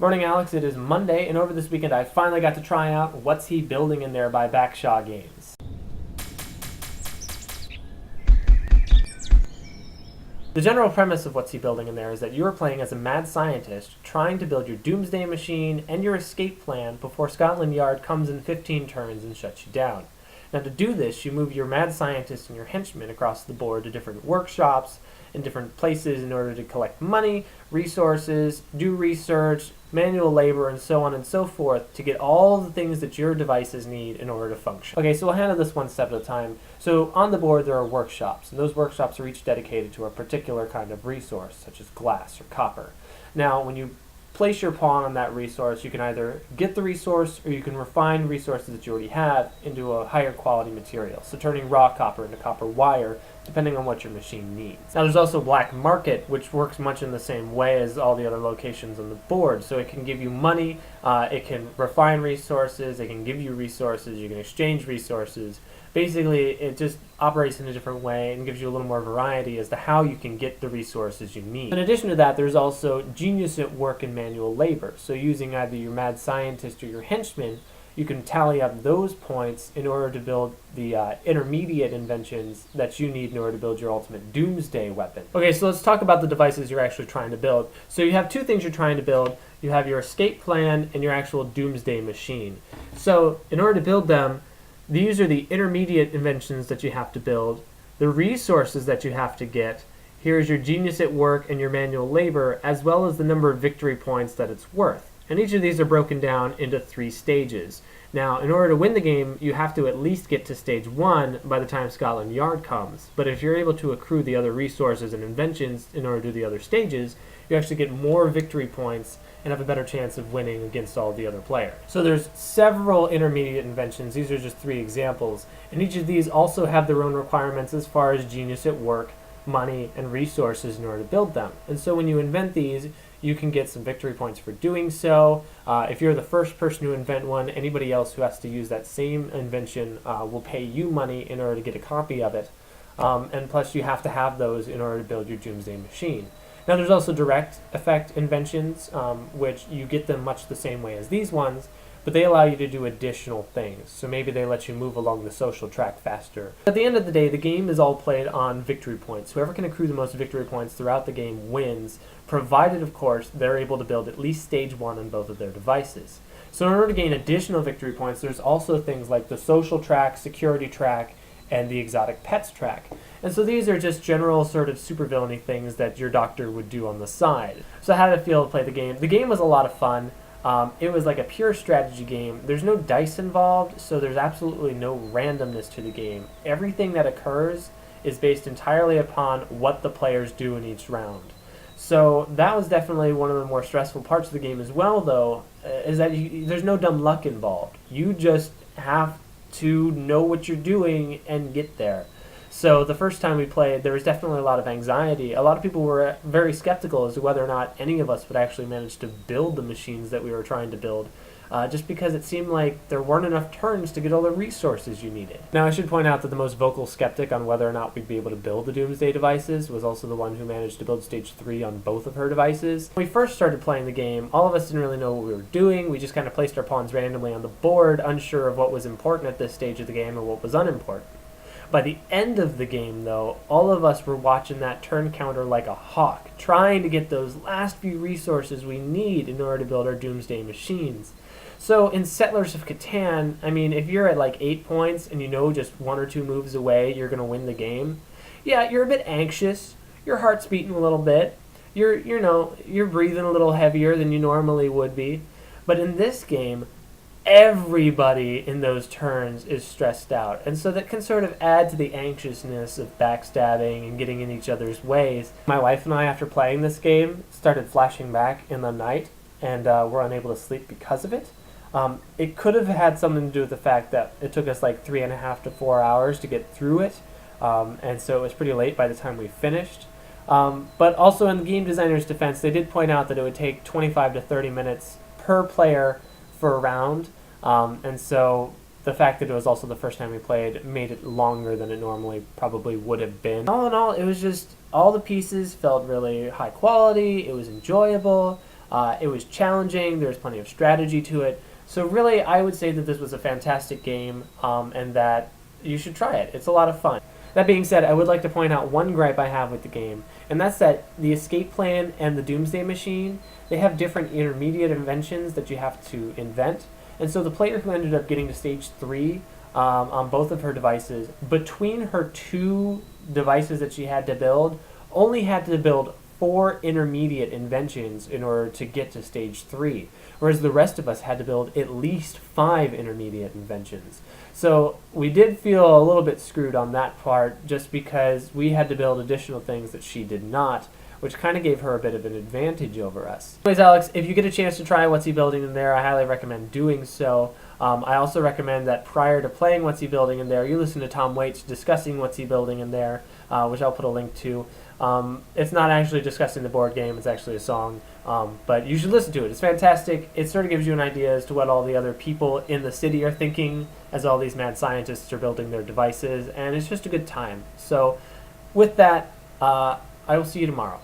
Morning, Alex. It is Monday, and over this weekend I finally got to try out What's He Building in There by Baksha Games. The general premise of What's He Building in There is that you are playing as a mad scientist trying to build your doomsday machine and your escape plan before Scotland Yard comes in 15 turns and shuts you down. Now, to do this, you move your mad scientist and your henchmen across the board to different workshops and different places in order to collect money, resources, do research, manual labor, and so on and so forth to get all the things that your devices need in order to function. Okay, so we'll handle this one step at a time. So on the board there are workshops, and those workshops are each dedicated to a particular kind of resource, such as glass or copper. Now, when you place your pawn on that resource, you can either get the resource or you can refine resources that you already have into a higher quality material, so turning raw copper into copper wire, depending on what your machine needs. Now, there's also black market, which works much in the same way as all the other locations on the board. So it can give you money, it can refine resources, it can give you resources, you can exchange resources. Basically, it just operates in a different way and gives you a little more variety as to how you can get the resources you need. In addition to that, there's also genius at work and manual labor. So using either your mad scientist or your henchman, you can tally up those points in order to build the intermediate inventions that you need in order to build your ultimate doomsday weapon. Okay, so let's talk about the devices you're actually trying to build. So you have two things you're trying to build. You have your escape plan and your actual doomsday machine. So in order to build them, these are the intermediate inventions that you have to build, the resources that you have to get. Here's your genius at work and your manual labor, as well as the number of victory points that it's worth. And each of these are broken down into 3 stages. Now, in order to win the game, you have to at least get to stage 1 by the time Scotland Yard comes. But if you're able to accrue the other resources and inventions in order to do the other stages, you actually get more victory points and have a better chance of winning against all the other players. So there's several intermediate inventions. These are just 3 examples. And each of these also have their own requirements as far as genius at work, money, and resources in order to build them. And so when you invent these, you can get some victory points for doing so. If you're the first person to invent one, anybody else who has to use that same invention will pay you money in order to get a copy of it. And plus you have to have those in order to build your doomsday machine. Now there's also direct effect inventions, which you get them much the same way as these ones, but they allow you to do additional things. So maybe they let you move along the social track faster. At the end of the day, the game is all played on victory points. Whoever can accrue the most victory points throughout the game wins, provided, of course, they're able to build at least stage 1 on both of their devices. So in order to gain additional victory points, there's also things like the social track, security track, and the exotic pets track. And so these are just general sort of supervillainy things that your doctor would do on the side. So how did it feel to play the game? The game was a lot of fun. It was like a pure strategy game. There's no dice involved, so there's absolutely no randomness to the game. Everything that occurs is based entirely upon what the players do in each round. So that was definitely one of the more stressful parts of the game as well, though, is that there's no dumb luck involved. You just have to know what you're doing and get there. So the first time we played, there was definitely a lot of anxiety. A lot of people were very skeptical as to whether or not any of us would actually manage to build the machines that we were trying to build, just because it seemed like there weren't enough turns to get all the resources you needed. Now, I should point out that the most vocal skeptic on whether or not we'd be able to build the Doomsday devices was also the one who managed to build stage 3 on both of her devices. When we first started playing the game, all of us didn't really know what we were doing. We just kind of placed our pawns randomly on the board, unsure of what was important at this stage of the game and what was unimportant. By the end of the game, though, all of us were watching that turn counter like a hawk, trying to get those last few resources we need in order to build our doomsday machines. So in Settlers of Catan, I mean, if you're at like 8 points and you know just 1 or 2 moves away you're going to win the game, yeah, you're a bit anxious, your heart's beating a little bit, you're breathing a little heavier than you normally would be. But in this game, everybody in those turns is stressed out, and so that can sort of add to the anxiousness of backstabbing and getting in each other's ways. My wife and I, after playing this game, started flashing back in the night and were unable to sleep because of it. It could have had something to do with the fact that it took us like 3.5 to 4 hours to get through it, and so it was pretty late by the time we finished. But also, in the game designer's defense, they did point out that it would take 25 to 30 minutes per player for a round, and so the fact that it was also the first time we played made it longer than it normally probably would have been. All in all, it was just, all the pieces felt really high quality, it was enjoyable, It was challenging. There was plenty of strategy to it. So really, I would say that this was a fantastic game, and that you should try it. It's a lot of fun. That being said, I would like to point out one gripe I have with the game, and that's that the escape plan and the Doomsday Machine, they have different intermediate inventions that you have to invent. And so the player who ended up getting to stage 3 on both of her devices, between her 2 devices that she had to build, only had to build 4 intermediate inventions in order to get to stage 3, whereas the rest of us had to build at least 5 intermediate inventions. So we did feel a little bit screwed on that part, just because we had to build additional things that she did not, which kind of gave her a bit of an advantage over us. Anyways, Alex, if you get a chance to try What's He Building in There, I highly recommend doing so. I also recommend that prior to playing What's He Building in There, you listen to Tom Waits discussing What's He Building in There, which I'll put a link to. It's not actually discussing the board game, it's actually a song, but you should listen to it. It's fantastic. It sort of gives you an idea as to what all the other people in the city are thinking as all these mad scientists are building their devices, and it's just a good time. So with that, I will see you tomorrow.